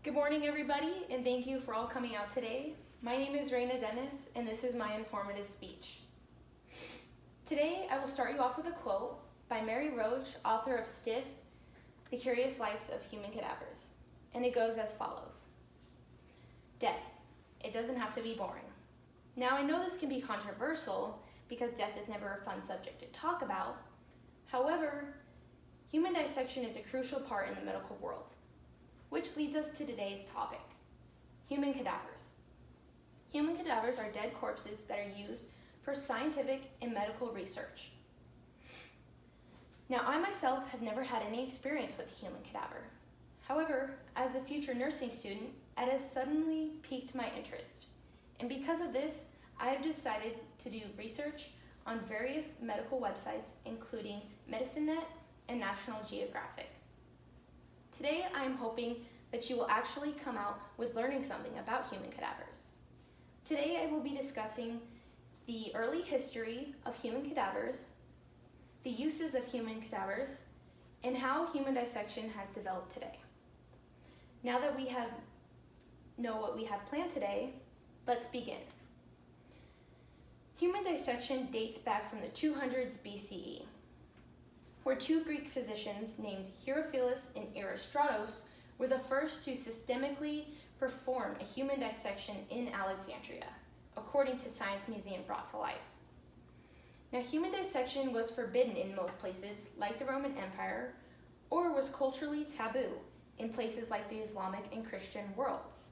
Good morning, everybody, and thank you for all coming out today. My name is Raina Dennis, and this is my informative speech. Today, I will start you off with a quote by Mary Roach, author of Stiff, The Curious Lives of Human Cadavers, and it goes as follows. Death. It doesn't have to be boring. Now, I know this can be controversial because death is never a fun subject to talk about. However, human dissection is a crucial part in the medical world, which leads us to today's topic, human cadavers. Human cadavers are dead corpses that are used for scientific and medical research. Now, I myself have never had any experience with a human cadaver. However, as a future nursing student, it has suddenly piqued my interest. And because of this, I have decided to do research on various medical websites, including MedicineNet and National Geographic. Today, I am hoping that you will actually come out with learning something about human cadavers. Today, I will be discussing the early history of human cadavers, the uses of human cadavers, and how human dissection has developed today. Now that we know what we have planned today, let's begin. Human dissection dates back from the 200s BCE, where two Greek physicians named Herophilus and Erostratos were the first to systematically perform a human dissection in Alexandria, according to Science Museum Brought to Life. Now, human dissection was forbidden in most places, like the Roman Empire, or was culturally taboo in places like the Islamic and Christian worlds.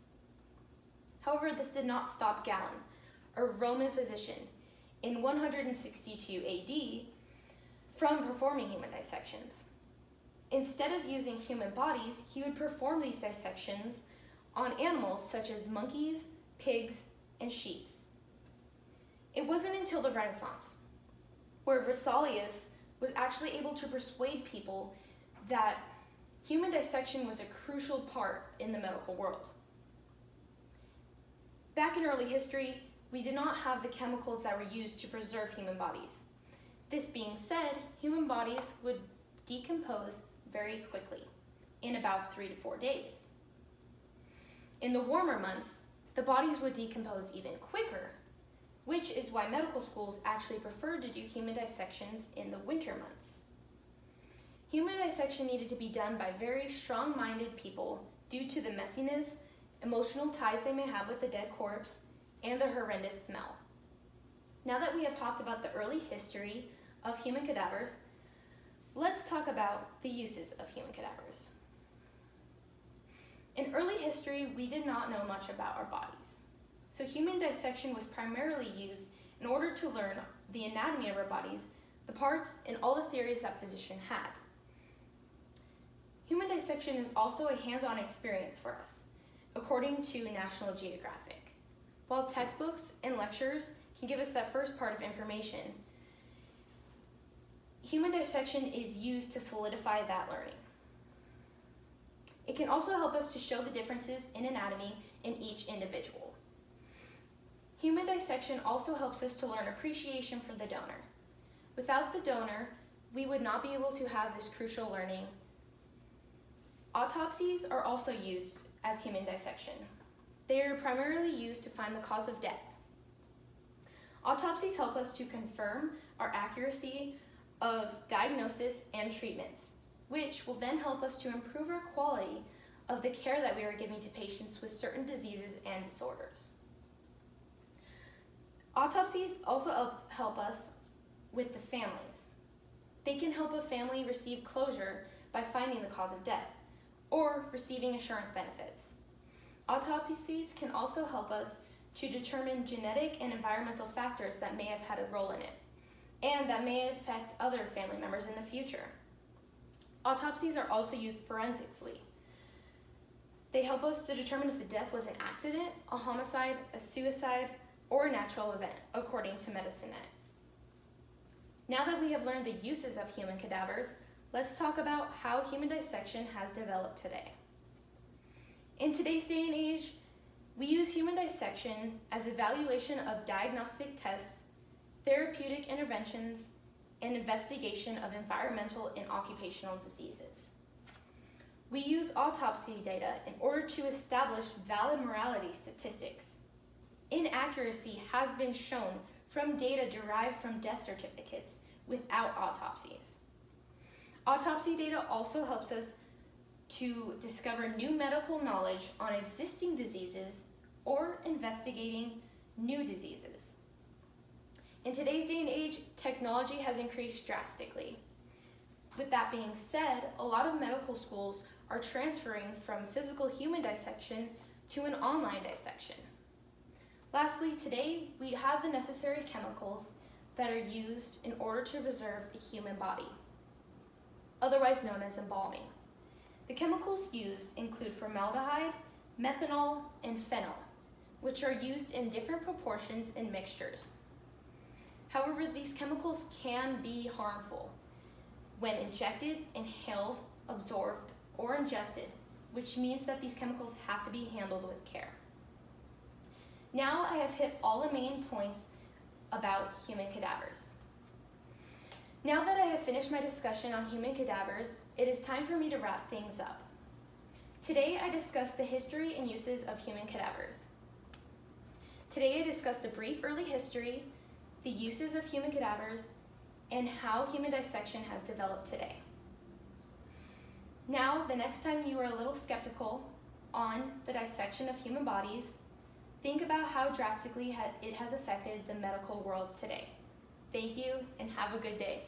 However, this did not stop Galen, a Roman physician, in 162 AD, from performing human dissections. Instead of using human bodies, he would perform these dissections on animals such as monkeys, pigs, and sheep. It wasn't until the Renaissance, where Vesalius was actually able to persuade people that human dissection was a crucial part in the medical world. Back in early history, we did not have the chemicals that were used to preserve human bodies. This being said, human bodies would decompose very quickly, in about 3 to 4 days. In the warmer months, the bodies would decompose even quicker, which is why medical schools actually preferred to do human dissections in the winter months. Human dissection needed to be done by very strong-minded people due to the messiness, emotional ties they may have with the dead corpse, and the horrendous smell. Now that we have talked about the early history of human cadavers, let's talk about the uses of human cadavers. In early history, we did not know much about our bodies. So human dissection was primarily used in order to learn the anatomy of our bodies, the parts, and all the theories that physicians had. Human dissection is also a hands-on experience for us, according to National Geographic. While textbooks and lectures can give us that first part of information, human dissection is used to solidify that learning. It can also help us to show the differences in anatomy in each individual. Human dissection also helps us to learn appreciation for the donor. Without the donor, we would not be able to have this crucial learning. Autopsies are also used as human dissection. They are primarily used to find the cause of death. Autopsies help us to confirm our accuracy of diagnosis and treatments, which will then help us to improve our quality of the care that we are giving to patients with certain diseases and disorders. Autopsies also help us with the families. They can help a family receive closure by finding the cause of death or receiving insurance benefits. Autopsies can also help us to determine genetic and environmental factors that may have had a role in it, and that may affect other family members in the future. Autopsies are also used forensically. They help us to determine if the death was an accident, a homicide, a suicide, or a natural event, according to MedicineNet. Now that we have learned the uses of human cadavers, let's talk about how human dissection has developed today. In today's day and age, we use human dissection as evaluation of diagnostic tests, therapeutic interventions, and investigation of environmental and occupational diseases. We use autopsy data in order to establish valid morality statistics. Inaccuracy has been shown from data derived from death certificates without autopsies. Autopsy data also helps us to discover new medical knowledge on existing diseases or investigating new diseases. In today's day and age, technology has increased drastically. With that being said, a lot of medical schools are transferring from physical human dissection to an online dissection. Lastly, today we have the necessary chemicals that are used in order to preserve a human body, otherwise known as embalming. The chemicals used include formaldehyde, methanol, and phenol, which are used in different proportions in mixtures. However, these chemicals can be harmful when injected, inhaled, absorbed, or ingested, which means that these chemicals have to be handled with care. Now I have hit all the main points about human cadavers. Now that I have finished my discussion on human cadavers, it is time for me to wrap things up. Today I discussed the history and uses of human cadavers. Today I discussed the brief early history, the uses of human cadavers, and how human dissection has developed today. Now, the next time you are a little skeptical on the dissection of human bodies, think about how drastically it has affected the medical world today. Thank you, and have a good day.